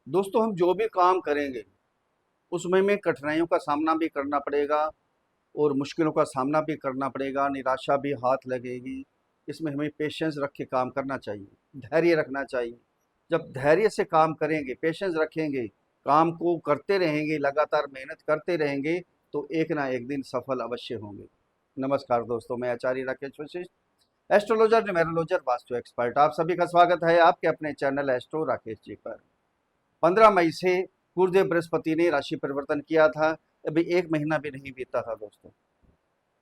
दोस्तों, हम जो भी काम करेंगे उसमें में कठिनाइयों का सामना भी करना पड़ेगा और मुश्किलों का सामना भी करना पड़ेगा, निराशा भी हाथ लगेगी। इसमें हमें पेशेंस रख के काम करना चाहिए, धैर्य रखना चाहिए। जब धैर्य से काम करेंगे, पेशेंस रखेंगे, काम को करते रहेंगे, लगातार मेहनत करते रहेंगे, तो एक ना एक दिन सफल अवश्य होंगे। नमस्कार दोस्तों, मैं आचार्य राकेश वशिष्ठ, एस्ट्रोलॉजर, न्यूमेरोलॉजर, वास्तु एक्सपर्ट। आप सभी का स्वागत है आपके अपने चैनल एस्ट्रो राकेश जी पर। 15 मई से गुरुदेव बृहस्पति ने राशि परिवर्तन किया था। अभी एक महीना भी नहीं बीता था दोस्तों,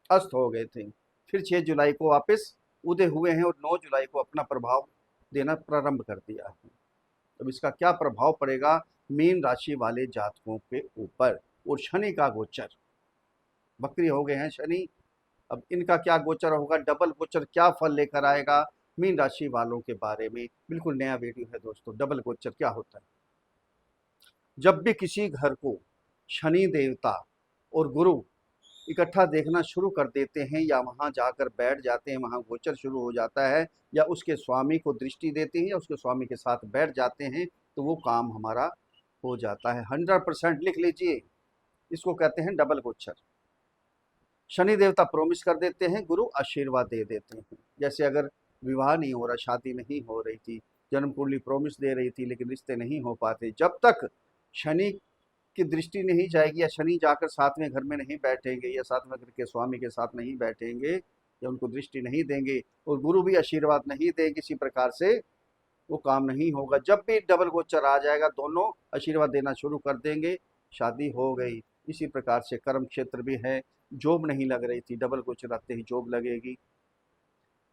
अस्त हो गए थे। फिर 6 जुलाई को वापस उदय हुए हैं और 9 जुलाई को अपना प्रभाव देना प्रारंभ कर दिया है। अब इसका क्या प्रभाव पड़ेगा मीन राशि वाले जातकों के ऊपर। और शनि का गोचर, बकरी हो गए हैं शनि। अब इनका क्या गोचर होगा, डबल गोचर क्या फल लेकर आएगा मीन राशि वालों के बारे में बिल्कुल नया वीडियो है दोस्तों। डबल गोचर क्या होता है? जब भी किसी घर को शनि देवता और गुरु इकट्ठा देखना शुरू कर देते हैं या वहां जाकर बैठ जाते हैं, वहां गोचर शुरू हो जाता है, या उसके स्वामी को दृष्टि देते हैं या उसके स्वामी के साथ बैठ जाते हैं, तो वो काम हमारा हो जाता है। 100% लिख लीजिए, इसको कहते हैं डबल गोचर। शनि देवता प्रोमिस कर देते हैं, गुरु आशीर्वाद दे देते हैं। जैसे अगर विवाह नहीं हो रहा, शादी नहीं हो रही थी, जन्म कुंडली प्रोमिस दे रही थी लेकिन रिश्ते नहीं हो पाते, जब तक शनि की दृष्टि नहीं जाएगी या शनि जाकर सातवें घर में नहीं बैठेंगे या सातवें घर के स्वामी के साथ नहीं बैठेंगे या उनको दृष्टि नहीं देंगे और गुरु भी आशीर्वाद नहीं देंगे, किसी प्रकार से वो काम नहीं होगा। जब भी डबल गोचर आ जाएगा, दोनों आशीर्वाद देना शुरू कर देंगे, शादी हो गई। इसी प्रकार से कर्म क्षेत्र भी है। जॉब नहीं लग रही थी, डबल गोचर आते ही जॉब लगेगी।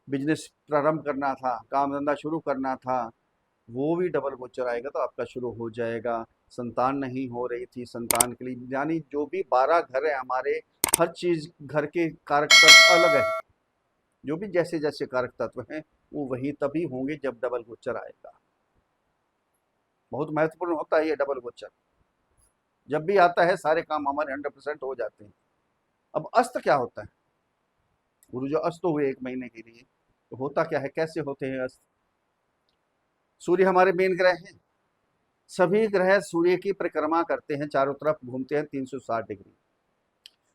बिजनेस प्रारंभ करना था, काम धंधा शुरू करना था, वो भी डबल गोचर आएगा तो आपका शुरू हो जाएगा। संतान नहीं हो रही थी, संतान के लिए, यानी जो भी 12 घर है हमारे, हर चीज घर के कारक तत्व अलग है। जो भी जैसे जैसे कारक तत्व हैं वो वही तभी होंगे जब डबल गोचर आएगा। बहुत महत्वपूर्ण होता है ये डबल गोचर। जब भी आता है सारे काम हमारे 100% हो जाते हैं। अब अस्त क्या होता है? गुरु जो अस्त हुए एक महीने के लिए, तो होता क्या है, कैसे होते हैं अस्त? सूर्य हमारे मेन ग्रह हैं। सभी ग्रह सूर्य की परिक्रमा करते हैं, चारों तरफ घूमते हैं 360 डिग्री।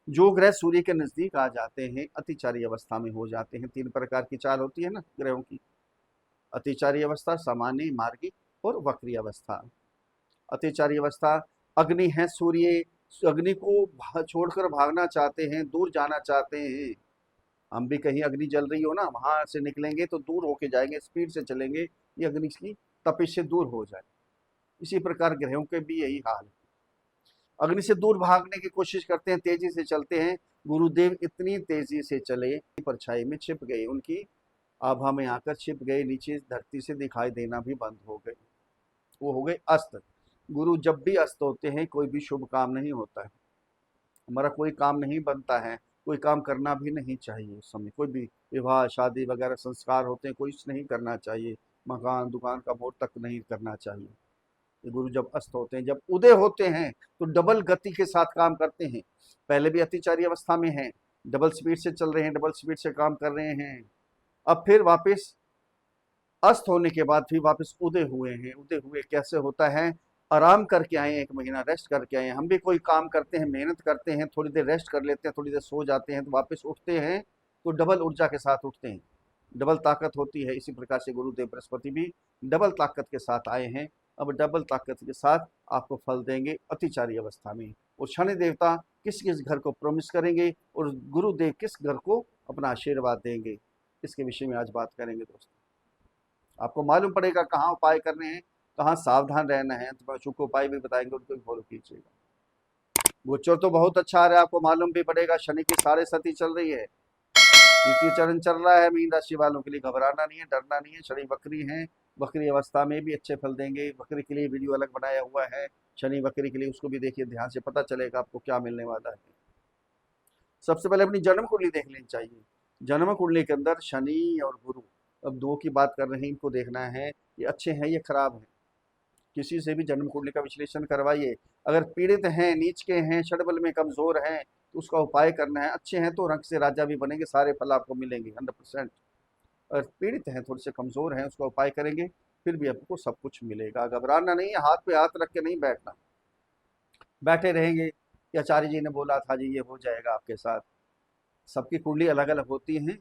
जो ग्रह सूर्य के नजदीक आ जाते हैं अतिचारी अवस्था में हो जाते हैं। 3 प्रकार की चाल होती है ना ग्रहों की: अतिचारी अवस्था, सामान्य, मार्गी और वक्री अवस्था। अतिचारी अवस्था, अग्नि है सूर्य, अग्नि को छोड़कर भागना चाहते हैं, दूर जाना चाहते हैं। हम भी कहीं अग्नि जल रही हो ना, वहां से निकलेंगे तो दूर होके जाएंगे, स्पीड से चलेंगे, ये अग्नि की तपिश से दूर हो जाए। इसी प्रकार ग्रहों के भी यही हाल है, अग्नि से दूर भागने की कोशिश करते हैं, तेजी से चलते हैं। गुरुदेव इतनी तेजी से चले, परछाई में छिप गए, उनकी आभा में आकर छिप गए, नीचे धरती से दिखाई देना भी बंद हो गए। वो हो गए अस्त। गुरु जब भी अस्त होते हैं कोई भी शुभ काम नहीं होता है, हमारा कोई काम नहीं बनता है, कोई काम करना भी नहीं चाहिए। उस समय कोई भी विवाह शादी वगैरह संस्कार होते हैं, कोई नहीं करना चाहिए। मकान दुकान का मोड़ तक नहीं करना चाहिए। ये गुरु जब अस्त होते हैं, जब उदय होते हैं, तो डबल गति के साथ काम करते हैं। पहले भी अतिचारी अवस्था में हैं, डबल स्पीड से चल रहे हैं, डबल स्पीड से काम कर रहे हैं। अब फिर वापस अस्त होने के बाद फिर वापस उदय हुए हैं। उदय हुए कैसे होता है? आराम करके आए, एक महीना रेस्ट करके आए। हम भी कोई काम करते हैं, मेहनत करते हैं, थोड़ी देर रेस्ट कर लेते हैं, थोड़ी देर सो जाते हैं, तो वापस उठते हैं तो डबल ऊर्जा के साथ उठते हैं, डबल ताकत होती है। इसी प्रकार से गुरुदेव बृहस्पति भी डबल ताकत के साथ आए हैं। अब डबल ताकत के साथ आपको फल देंगे अतिचारी अवस्था में। और शनि देवता किस किस घर को प्रॉमिस करेंगे और गुरुदेव किस घर को अपना आशीर्वाद देंगे, इसके विषय में आज बात करेंगे दोस्तों। आपको मालूम पड़ेगा कहाँ उपाय करने हैं, कहाँ सावधान रहना है, तो अचूक उपाय भी बताएंगे, उनको भी फॉलो कीजिएगा। गोचर तो बहुत अच्छा आ रहा है, आपको मालूम भी पड़ेगा। शनि की 7.5 चल रही है, द्वितीय चरण चल रहा है। मीन राशि वालों के लिए घबराना नहीं है, डरना नहीं है। शनि वक्री हैं, वक्री अवस्था में भी अच्छे फल देंगे। वक्री के लिए वीडियो अलग बनाया हुआ है, शनि वक्री के लिए, उसको भी देखिए ध्यान से, पता चलेगा आपको क्या मिलने वाला है। सबसे पहले अपनी जन्म कुंडली देख लेनी चाहिए। जन्म कुंडली के अंदर शनि और गुरु, अब दो की बात कर रहे हैं, इनको देखना है ये अच्छे हैं ये खराब हैं। किसी से भी जन्म कुंडली का विश्लेषण करवाइए। अगर पीड़ित हैं, नीच के हैं, षडबल में कमजोर हैं, तो उसका उपाय करना है। अच्छे हैं तो रंग से राजा भी बनेंगे, सारे फल आपको मिलेंगे 100%। अगर पीड़ित हैं, थोड़े से कमजोर हैं, उसका उपाय करेंगे फिर भी आपको सब कुछ मिलेगा। घबराना नहीं है, हाथ पे हाथ रख के नहीं बैठना। बैठे रहेंगे कि आचार्य जी ने बोला था जी ये हो जाएगा आपके साथ। सबकी कुंडली अलग अलग होती हैं।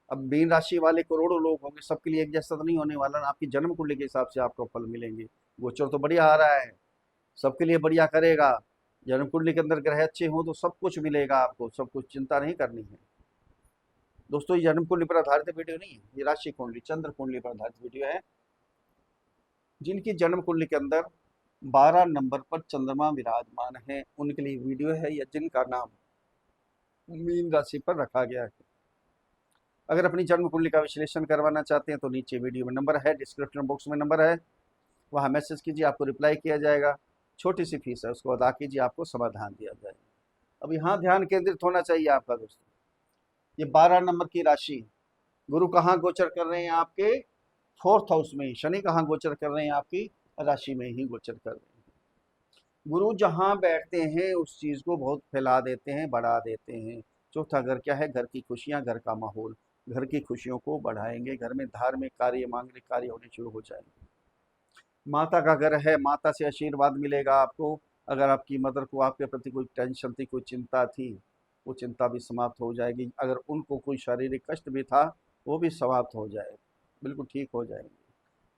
अब मीन राशि वाले करोड़ों लोग होंगे, सबके लिए एक जैसा तो नहीं होने वाला ना। आपकी जन्म कुंडली के हिसाब से आपको फल मिलेंगे। गोचर तो बढ़िया आ रहा है, सबके लिए बढ़िया करेगा। जन्म कुंडली के अंदर ग्रह अच्छे हों तो सब कुछ मिलेगा आपको, सब कुछ चिंता नहीं करनी है। दोस्तों ये जन्म कुंडली पर आधारित वीडियो नहीं है, ये राशि कुंडली चंद्र कुंडली पर आधारित वीडियो है। जिनकी जन्म कुंडली के अंदर 12 नंबर पर चंद्रमा विराजमान है उनके लिए वीडियो है, या जिनका नाम मीन राशि पर रखा गया है। अगर अपनी जन्म कुंडली का विश्लेषण करवाना चाहते हैं तो नीचे वीडियो में नंबर है, डिस्क्रिप्शन बॉक्स में नंबर है, वहाँ मैसेज कीजिए, आपको रिप्लाई किया जाएगा। छोटी सी फीस है, उसको अदा कीजिए, आपको समाधान दिया जाएगा। अब यहाँ ध्यान केंद्रित होना चाहिए आपका दोस्तों। ये 12 नंबर की राशि, गुरु कहाँ गोचर कर रहे हैं आपके 4th हाउस में। शनि कहाँ गोचर कर रहे हैं आपकी राशि में ही गोचर कर रहे हैं। गुरु जहाँ बैठते हैं उस चीज को बहुत फैला देते हैं, बढ़ा देते हैं। चौथा घर क्या है? घर की खुशियां, घर का माहौल। घर की खुशियों को बढ़ाएंगे, घर में धार्मिक कार्य, मांगलिक कार्य होने शुरू हो जाएंगे। माता का घर है, माता से आशीर्वाद मिलेगा आपको। अगर आपकी मदर को आपके प्रति कोई टेंशन थी, कोई चिंता थी, वो चिंता भी समाप्त हो जाएगी। अगर उनको कोई शारीरिक कष्ट भी था वो भी समाप्त हो जाएगा, बिल्कुल ठीक हो जाएंगे।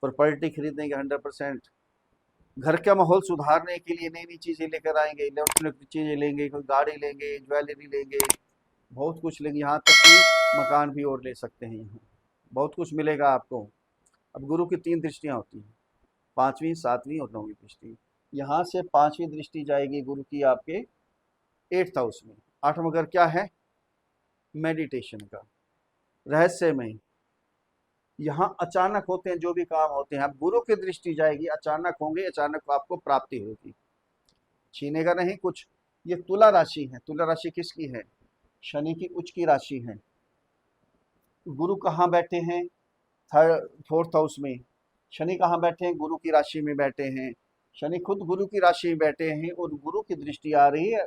प्रॉपर्टी खरीदेंगे 100%। घर का माहौल सुधारने के लिए नई नई चीज़ें लेकर आएंगे, इलेक्ट्रॉनिक चीज़ें लेंगे, कोई गाड़ी लेंगे, ज्वेलरी लेंगे, बहुत कुछ लेंगे। यहाँ तक कि मकान भी और ले सकते हैं। यहाँ बहुत कुछ मिलेगा आपको। अब गुरु की 3 दृष्टियाँ होती हैं, 5वीं, 7वीं और 9वीं दृष्टि। यहाँ से 5वीं दृष्टि जाएगी गुरु की आपके 8th हाउस में। 8वां घर क्या है? मेडिटेशन का, रहस्यमय। यहाँ अचानक होते हैं जो भी काम होते हैं। अब गुरु की दृष्टि जाएगी, अचानक होंगे, अचानक आपको प्राप्ति होगी, छीनेगा नहीं कुछ। ये तुला राशि है। तुला राशि किसकी है? शनि की उच्च की राशि है। गुरु कहाँ बैठे हैं? 4th हाउस में। शनि कहाँ बैठे हैं? गुरु की राशि में बैठे हैं। शनि खुद गुरु की राशि में बैठे हैं और गुरु की दृष्टि आ रही है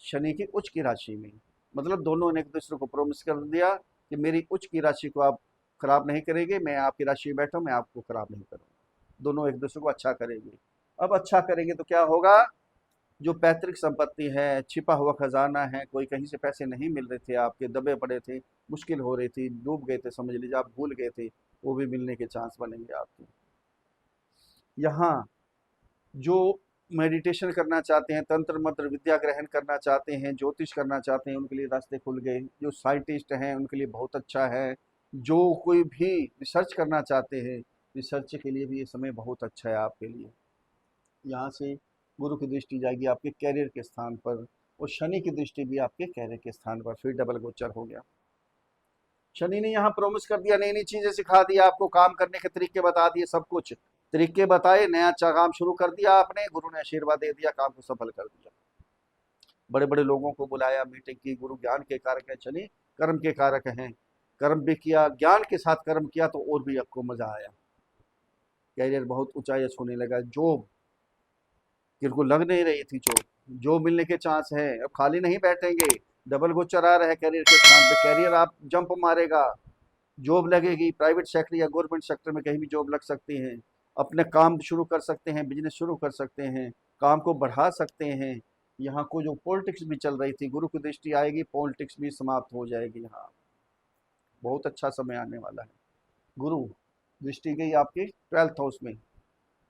शनि की उच्च की राशि में। मतलब दोनों ने एक दूसरे को प्रॉमिस कर दिया कि मेरी उच्च की राशि को आप खराब नहीं करेंगे, मैं आपकी राशि में बैठा हूँ, मैं आपको खराब नहीं करूँगा। दोनों एक दूसरे को अच्छा करेंगे। अब अच्छा करेंगे तो क्या होगा? जो पैतृक संपत्ति है, छिपा हुआ खजाना है, कोई कहीं से पैसे नहीं मिल रहे थे, आपके दबे पड़े थे, मुश्किल हो रही थी, डूब गए थे, समझ लीजिए आप भूल गए थे, वो भी मिलने के चांस बनेंगे आपके। यहाँ जो मेडिटेशन करना चाहते हैं, तंत्र मंत्र विद्या ग्रहण करना चाहते हैं, ज्योतिष करना चाहते हैं, उनके लिए रास्ते खुल गए। जो साइंटिस्ट हैं उनके लिए बहुत अच्छा है। जो कोई भी रिसर्च करना चाहते हैं, रिसर्च के लिए भी ये समय बहुत अच्छा है आपके लिए। यहाँ से गुरु की दृष्टि जाएगी आपके कैरियर के स्थान पर, और शनि की दृष्टि भी आपके कैरियर के स्थान पर, फिर डबल गोचर हो गया। शनि ने यहाँ प्रॉमिस कर दिया, नई नई चीजें सिखा दिया आपको, काम करने के तरीके बता दिए, सब कुछ तरीके बताए, नया अच्छा काम शुरू कर दिया आपने, गुरु ने आशीर्वाद दे दिया, काम को सफल कर दिया। बड़े बड़े लोगों को बुलाया, मीटिंग की। गुरु ज्ञान के कारक है, शनि कर्म के कारक हैं। कर्म भी किया, ज्ञान के साथ कर्म किया तो और भी आपको मजा आया। कैरियर बहुत ऊंचाई छूने लगा। जॉब किनको लग नहीं रही थी, जॉब मिलने के चांस है। अब खाली नहीं बैठेंगे, डबल गोचर आ रहा है कैरियर के स्थान पे, कैरियर आप जंप मारेगा, जॉब लगेगी। प्राइवेट सेक्टर या गवर्नमेंट सेक्टर में कहीं भी जॉब लग सकती है। अपने काम शुरू कर सकते हैं, बिजनेस शुरू कर सकते हैं, काम को बढ़ा सकते हैं। यहाँ को जो पॉलिटिक्स भी चल रही थी, गुरु की दृष्टि आएगी, पॉलिटिक्स भी समाप्त हो जाएगी। यहाँ बहुत अच्छा समय आने वाला है। गुरु दृष्टि गई आपकी 12th हाउस में।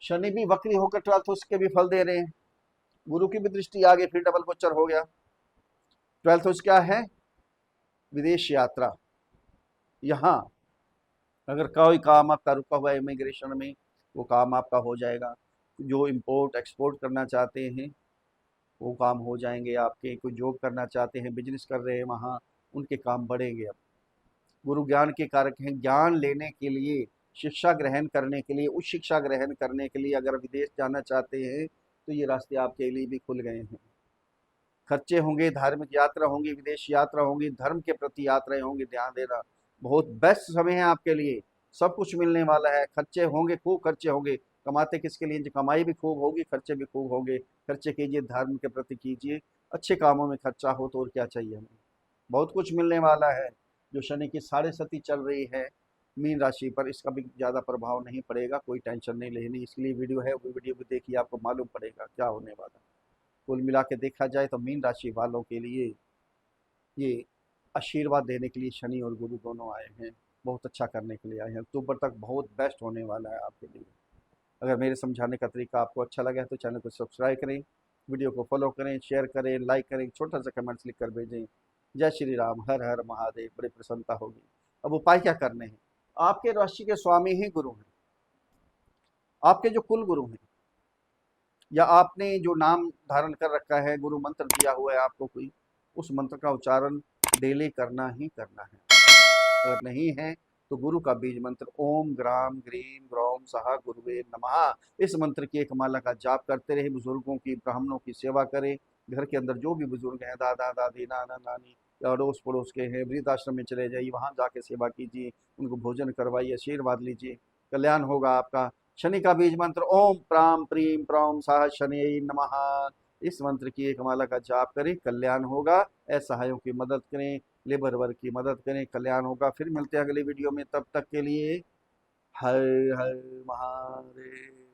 शनि भी वक्री होकर 12th हाउस के भी फल दे रहे हैं। गुरु की भी दृष्टि आगे, फिर डबल गोचर हो गया। 12th हाउस क्या है? विदेश यात्रा। यहाँ अगर कोई काम आपका रुका हुआ है इमिग्रेशन में, वो काम आपका हो जाएगा। जो इंपोर्ट एक्सपोर्ट करना चाहते हैं वो काम हो जाएंगे आपके। कोई जॉब करना चाहते हैं, बिजनेस कर रहे हैं, वहाँ उनके काम बढ़ेंगे। अब गुरु ज्ञान के कारक हैं। ज्ञान लेने के लिए, शिक्षा ग्रहण करने के लिए, उच्च शिक्षा ग्रहण करने के लिए अगर विदेश जाना चाहते हैं तो ये रास्ते आपके लिए भी खुल गए हैं। खर्चे होंगे, धार्मिक यात्रा होंगी, विदेश यात्रा होंगी, धर्म के प्रति यात्राएं होंगी, ध्यान देना। बहुत बेस्ट समय है आपके लिए, सब कुछ मिलने वाला है। खर्चे होंगे, खूब खर्चे होंगे। कमाते किसके लिए? कमाई भी खूब होगी, खर्चे भी खूब होंगे। खर्चे कीजिए, धर्म के प्रति कीजिए, अच्छे कामों में खर्चा हो तो और क्या चाहिए हमें। बहुत कुछ मिलने वाला है। जो शनि की 7.5 चल रही है, मीन राशि पर इसका भी ज़्यादा प्रभाव नहीं पड़ेगा, कोई टेंशन नहीं लेनी। इसलिए वीडियो है, वो वीडियो भी देखिए, आपको मालूम पड़ेगा क्या होने वाला। कुल मिला के देखा जाए तो मीन राशि वालों के लिए ये आशीर्वाद देने के लिए शनि और गुरु दोनों आए हैं, बहुत अच्छा करने के लिए आए हैं। अक्टूबर तक बहुत बेस्ट होने वाला है आपके लिए। अगर मेरे समझाने का तरीका आपको अच्छा लगा है तो चैनल को सब्सक्राइब करें, वीडियो को फॉलो करें, शेयर करें, लाइक करें, छोटा सा कमेंट्स लिख कर भेजें। जय श्री राम, हर हर महादेव, बड़ी प्रसन्नता होगी। अब उपाय क्या करने हैं? आपके राशि के स्वामी ही गुरु हैं, आपके जो कुल गुरु हैं, या आपने जो नाम धारण कर रखा है, गुरु मंत्र दिया हुआ है आपको कोई, उस मंत्र का उच्चारण डेली करना ही करना है। अगर नहीं है तो गुरु का बीज मंत्र ओम ग्राम ग्रीम ग्रौम सहा गुरुवे नमः, इस मंत्र की एक माला का जाप करते रहे। बुजुर्गों की, ब्राह्मणों की सेवा करें। घर के अंदर जो भी बुजुर्ग हैं, दादा दादी, नाना नानी, या अड़ोस पड़ोस के हैं, वृद्धाश्रम में चले जाइए, वहां जाके सेवा कीजिए, उनको भोजन करवाइए, आशीर्वाद लीजिए, कल्याण होगा आपका। शनि का बीज मंत्र ओम प्राम प्रीम प्रौम साह शनि नमः, इस मंत्र की एक माला का जाप करें, कल्याण होगा। असहायों की मदद करें, लेबर वर्ग की मदद करें, कल्याण होगा। फिर मिलते हैं अगली वीडियो में, तब तक के लिए हर हर महादेव।